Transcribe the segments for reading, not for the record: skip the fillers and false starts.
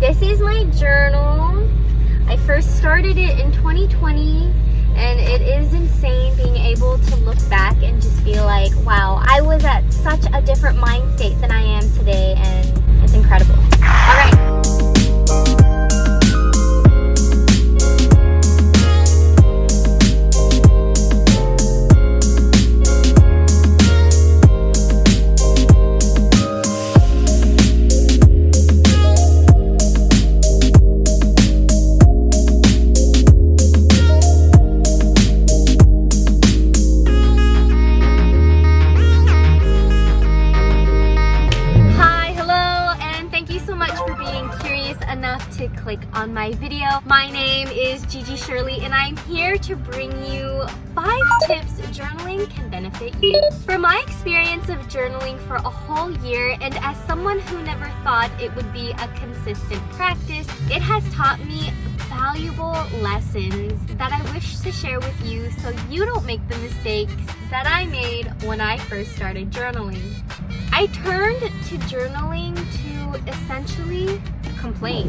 This is my journal. I first started it in 2020 and it is insane being able to look back and just be like, wow, I was at such a different mind state than I am today, and it's incredible. All right. Enough to click on my video. My name is GiGi Shirley and I'm here to bring you 5 tips journaling can benefit you. From my experience of journaling for a whole year, and as someone who never thought it would be a consistent practice, it has taught me valuable lessons that I wish to share with you so you don't make the mistakes that I made when I first started journaling. I turned to journaling to essentially complain.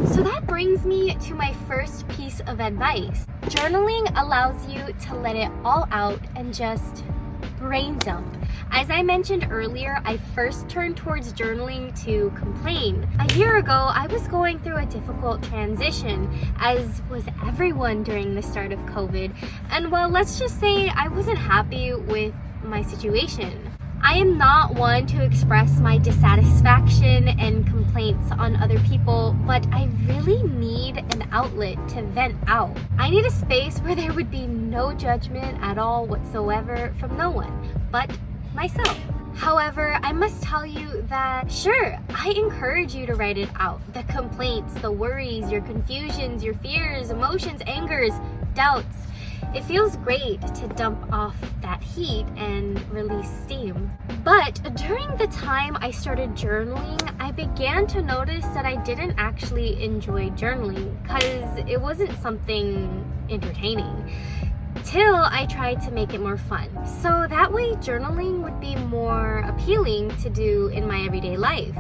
So that brings me to my first piece of advice. Journaling allows you to let it all out and just brain dump. As I mentioned earlier, I first turned towards journaling to complain. A year ago, I was going through a difficult transition, as was everyone during the start of COVID. And well, let's just say I wasn't happy with my situation. I am not one to express my dissatisfaction and complaints on other people, but I really need an outlet to vent out. I need a space where there would be no judgment at all whatsoever from no one but myself. However, I must tell you that, sure, I encourage you to write it out. The complaints, the worries, your confusions, your fears, emotions, angers, doubts. It feels great to dump off that heat and release steam. But during the time I started journaling, I began to notice that I didn't actually enjoy journaling because it wasn't something entertaining. Till I tried to make it more fun. So that way journaling would be more appealing to do in my everyday life.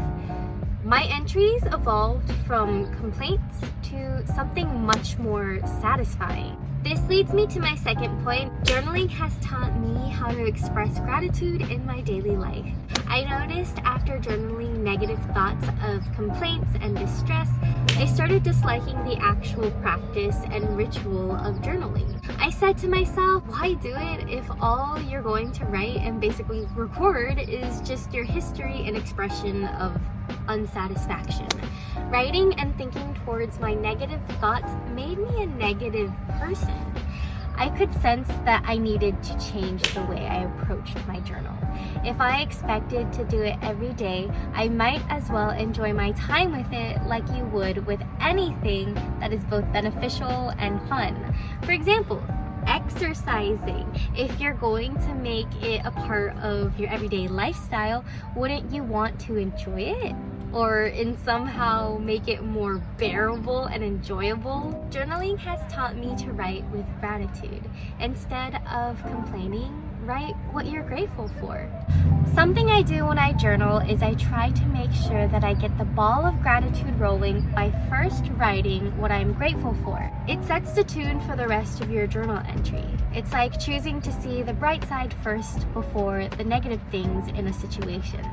My entries evolved from complaints to something much more satisfying. This leads me to my second point. Journaling has taught me how to express gratitude in my daily life. I noticed after journaling negative thoughts of complaints and distress, I started disliking the actual practice and ritual of journaling. I said to myself, why do it if all you're going to write and basically record is just your history and expression of unsatisfaction? Writing and thinking towards my negative thoughts made me a negative person. I could sense that I needed to change the way I approached my journal. If I expected to do it every day, I might as well enjoy my time with it like you would with anything that is both beneficial and fun. For example, exercising. If you're going to make it a part of your everyday lifestyle, wouldn't you want to enjoy it? Or in somehow make it more bearable and enjoyable? Journaling has taught me to write with gratitude. Instead of complaining, write what you're grateful for. Something I do when I journal is I try to make sure that I get the ball of gratitude rolling by first writing what I'm grateful for. It sets the tune for the rest of your journal entry. It's like choosing to see the bright side first before the negative things in a situation,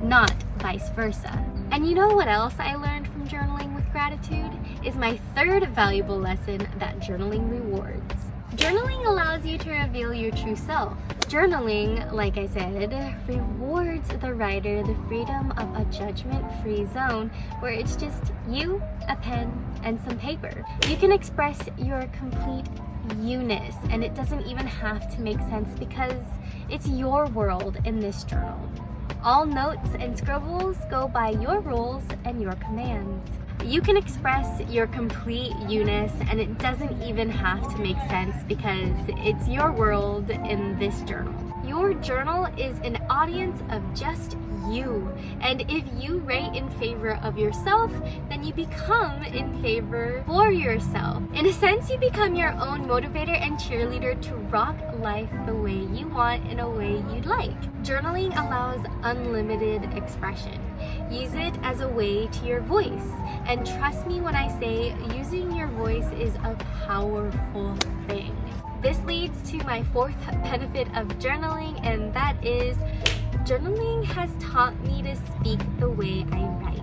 not vice versa. And you know what else I learned from journaling with gratitude? Is my third valuable lesson that journaling rewards. Journaling allows you to reveal your true self. Journaling, like I said, rewards the writer the freedom of a judgment-free zone where it's just you, a pen, and some paper. You can express your complete you-ness, and it doesn't even have to make sense because it's your world in this journal. All notes and scribbles go by your rules and your commands. You can express your complete you-ness and it doesn't even have to make sense because it's your world in this journal. Your journal is an audience of just you. And if you write in favor of yourself, then you become in favor for yourself. In a sense, you become your own motivator and cheerleader to rock life the way you want in a way you'd like. Journaling allows unlimited expression. Use it as a way to your voice. And trust me when I say using your voice is a powerful thing. This leads to my fourth benefit of journaling, and that is journaling has taught me to speak the way I write.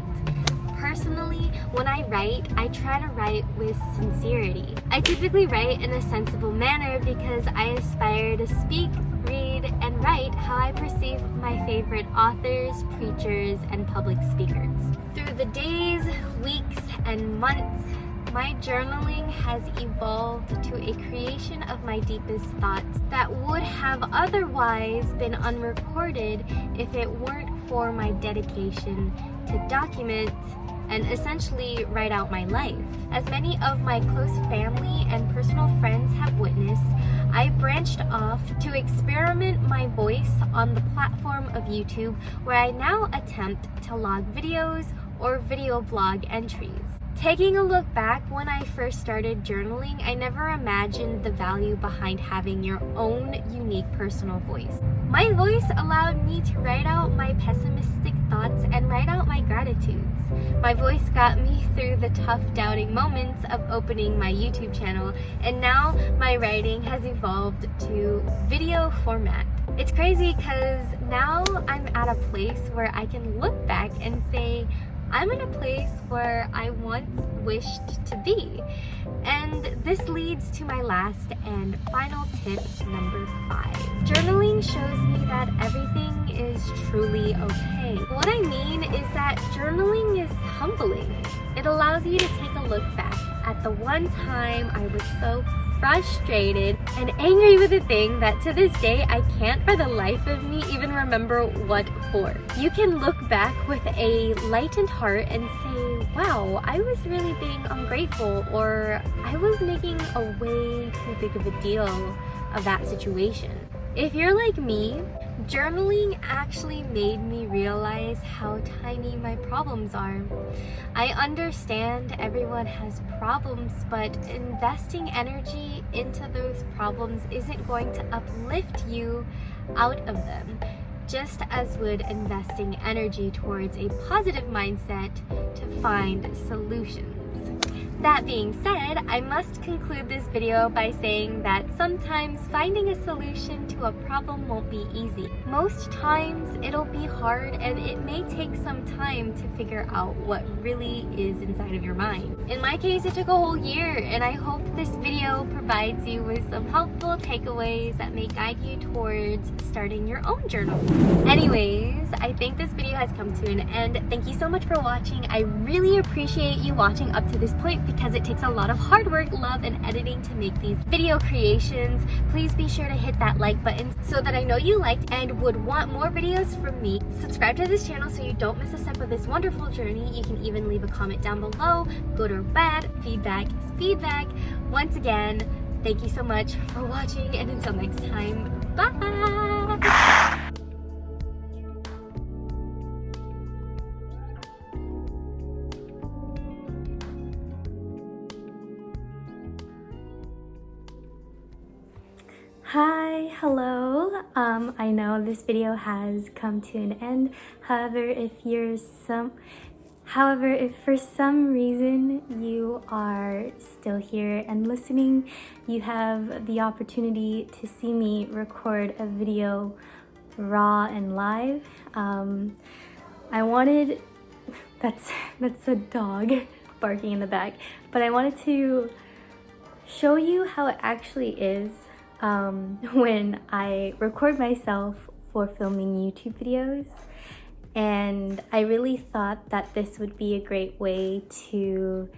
Personally, when I write, I try to write with sincerity. I typically write in a sensible manner because I aspire to speak, read, and write how I perceive my favorite authors, preachers, and public speakers. Through the days, weeks, and months, my journaling has evolved to a creation of my deepest thoughts that would have otherwise been unrecorded if it weren't for my dedication to document and essentially write out my life. As many of my close family and personal friends have witnessed, I branched off to experiment my voice on the platform of YouTube, where I now attempt to log videos or video blog entries. Taking a look back, when I first started journaling, I never imagined the value behind having your own unique personal voice. My voice allowed me to write out my pessimistic thoughts and write out my gratitudes. My voice got me through the tough doubting moments of opening my YouTube channel, and now my writing has evolved to video format. It's crazy because now I'm at a place where I can look back and say, I'm in a place where I once wished to be. And this leads to my last and final tip, number 5. Journaling shows me that everything is truly okay. What I mean is that journaling is humbling. It allows you to take a look back at the one time I was so frustrated and angry with a thing that to this day I can't for the life of me even remember what for. You can look back with a lightened heart and say, wow, I was really being ungrateful, or I was making a way too big of a deal of that situation. If you're like me, journaling actually made me realize how tiny my problems are. I understand everyone has problems, but investing energy into those problems isn't going to uplift you out of them, just as would investing energy towards a positive mindset to find solutions. That being said, I must conclude this video by saying that sometimes finding a solution to a problem won't be easy. Most times it'll be hard, and it may take some time to figure out what really is inside of your mind. In my case, it took a whole year, and I hope this video provides you with some helpful takeaways that may guide you towards starting your own journal. Anyways, I think this video has come to an end. Thank you so much for watching. I really appreciate you watching up to this point, because it takes a lot of hard work, love, and editing to make these video creations. Please be sure to hit that like button so that I know you liked and would want more videos from me. Subscribe to this channel so you don't miss a step of this wonderful journey. You can even leave a comment down below, good or bad. Feedback is feedback. Once again, thank you so much for watching, and until next time, bye! Hi, hello. I know this video has come to an end. However, if for some reason you are still here and listening, you have the opportunity to see me record a video raw and live. That's a dog barking in the back, but I wanted to show you how it actually is when I record myself for filming YouTube videos. And I really thought that this would be a great way to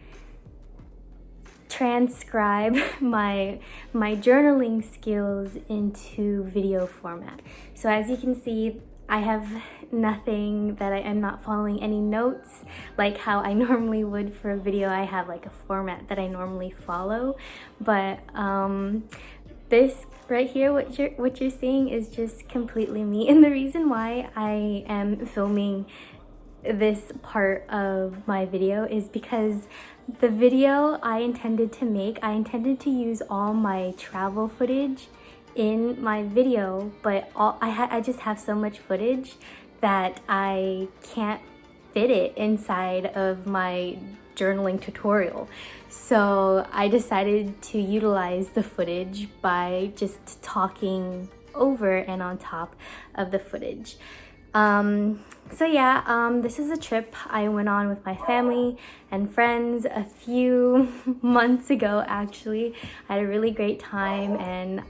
transcribe my journaling skills into video format. So as you can see, I have nothing that I'm not following any notes like how I normally would for a video. I have like a format that I normally follow, but this right here, what you're seeing is just completely me. And the reason why I am filming this part of my video is because the video I intended to use all my travel footage in my video, but I just have so much footage that I can't fit it inside of my journaling tutorial. So I decided to utilize the footage by just talking over and on top of the footage. So yeah, this is a trip I went on with my family and friends a few months ago actually. I had a really great time, and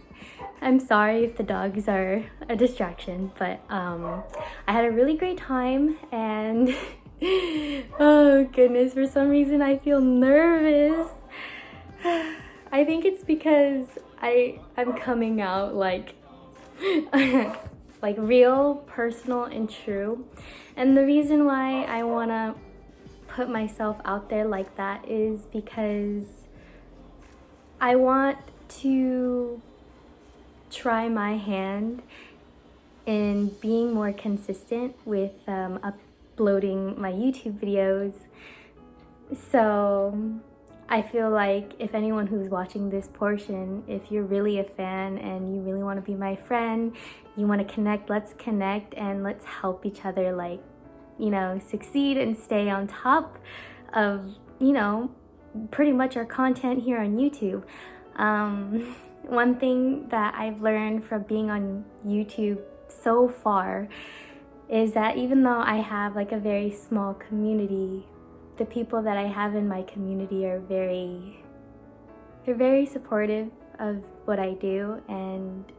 I'm sorry if the dogs are a distraction, but I had a really great time, and oh goodness, for some reason I feel nervous. I think it's because I'm coming out like like real, personal, and true. And the reason why I want to put myself out there like that is because I want to try my hand in being more consistent with uploading my YouTube videos. So I feel like if anyone who's watching this portion, if you're really a fan and you really want to be my friend, you want to connect, let's connect and let's help each other, like, you know, succeed and stay on top of, you know, pretty much our content here on YouTube. One thing that I've learned from being on YouTube so far is that even though I have like a very small community, the people that I have in my community are they're very supportive of what I do, and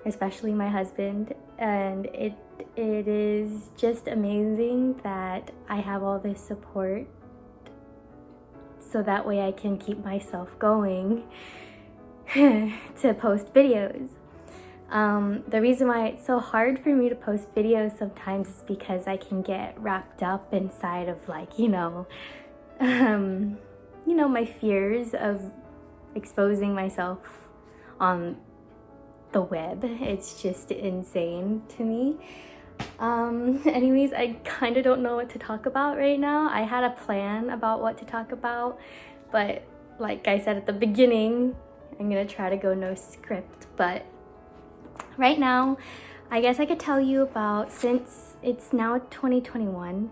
especially my husband. And it is just amazing that I have all this support, so that way I can keep myself going to post videos. The reason why it's so hard for me to post videos sometimes is because I can get wrapped up inside of, like, you know, my fears of exposing myself on the web. It's just insane to me. Anyways, I kind of don't know what to talk about right now. I had a plan about what to talk about, but like I said at the beginning, I'm gonna try to go no script. But right now, I guess I could tell you about, since it's now 2021,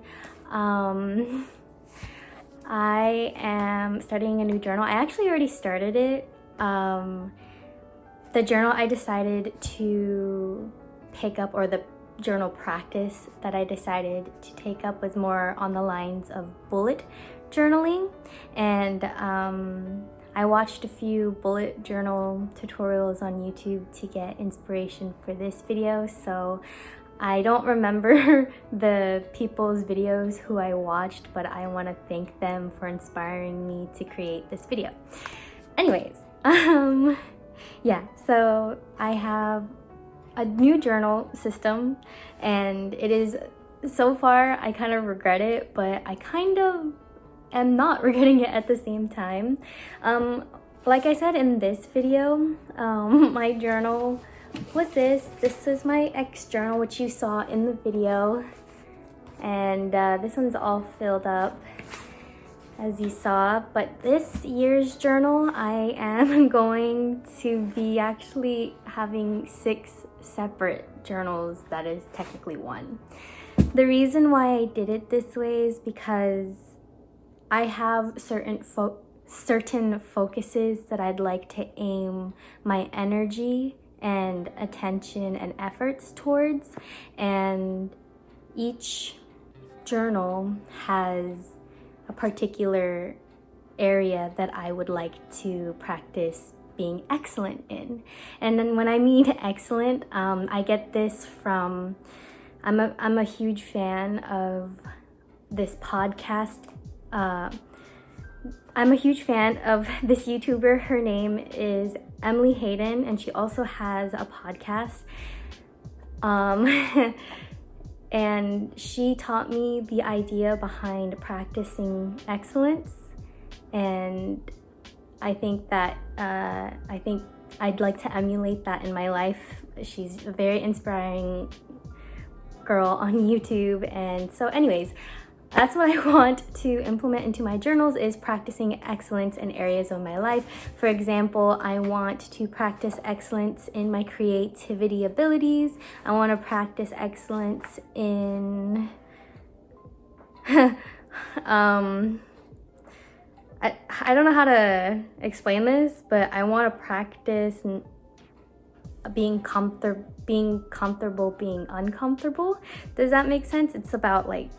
I am starting a new journal. I actually already started it. The journal I decided to pick up, or the journal practice that I decided to take up, was more on the lines of bullet journaling. And I watched a few bullet journal tutorials on YouTube to get inspiration for this video. So I don't remember the people's videos who I watched, but I want to thank them for inspiring me to create this video. Anyways, yeah, so I have a new journal system, and it is, so far I kind of regret it, but I kind of am not regretting it at the same time. Like I said in this video, my journal was this is my X journal, which you saw in the video, and this one's all filled up as you saw. But this year's journal, I am going to be actually having 6 separate journals. That is technically 1. The reason why I did it this way is because I have certain focuses that I'd like to aim my energy and attention and efforts towards, and each journal has a particular area that I would like to practice being excellent in. And then when I mean excellent, I get this from, I'm a huge fan of this podcast. I'm a huge fan of this YouTuber. Her name is Emily Hayden, and she also has a podcast. And she taught me the idea behind practicing excellence, and I think that I'd like to emulate that in my life. She's a very inspiring girl on YouTube, and so anyways, that's what I want to implement into my journals, is practicing excellence in areas of my life. For example, I want to practice excellence in my creativity abilities. I want to practice excellence in I don't know how to explain this, but I want to practice being comfortable being uncomfortable. Does that make sense? It's about like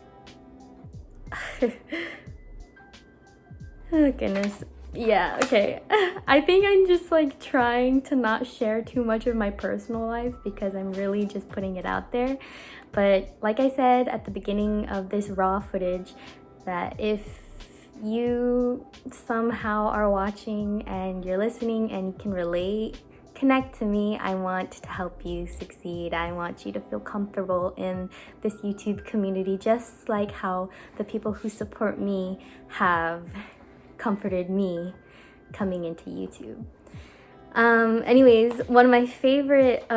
oh goodness. Yeah, okay. I think I'm just like trying to not share too much of my personal life because I'm really just putting it out there. But like I said at the beginning of this raw footage, that if you somehow are watching and you're listening and you can relate, connect to me. I want to help you succeed. I want you to feel comfortable in this YouTube community, just like how the people who support me have comforted me coming into YouTube. Anyways, one of my favorite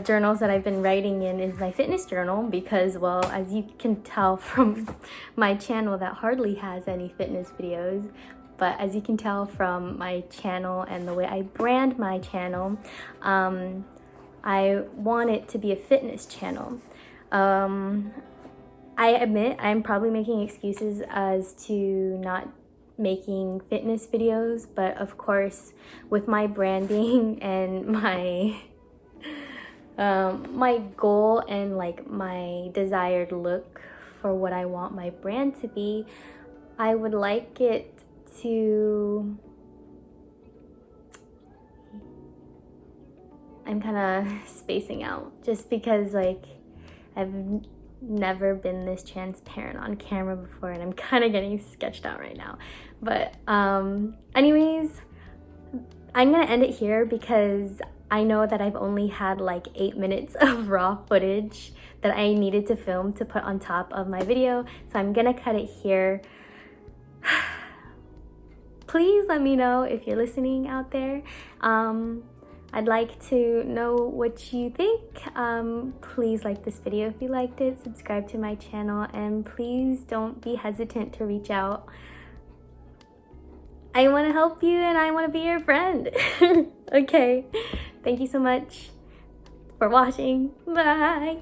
journals that I've been writing in is my fitness journal because, well, as you can tell from my channel that hardly has any fitness videos, but as you can tell from my channel and the way I brand my channel, I want it to be a fitness channel. I admit I'm probably making excuses as to not making fitness videos, but of course with my branding and my my goal and like my desired look for what I want my brand to be, I would like it to, I'm kind of spacing out just because like I've never been this transparent on camera before and I'm kind of getting sketched out right now. But anyways, I'm gonna end it here because I know that I've only had like 8 minutes of raw footage that I needed to film to put on top of my video, so I'm gonna cut it here. Please let me know if you're listening out there. I'd like to know what you think. Please like this video if you liked it, subscribe to my channel, and please don't be hesitant to reach out. I want to help you and I want to be your friend. Okay, thank you so much for watching. Bye.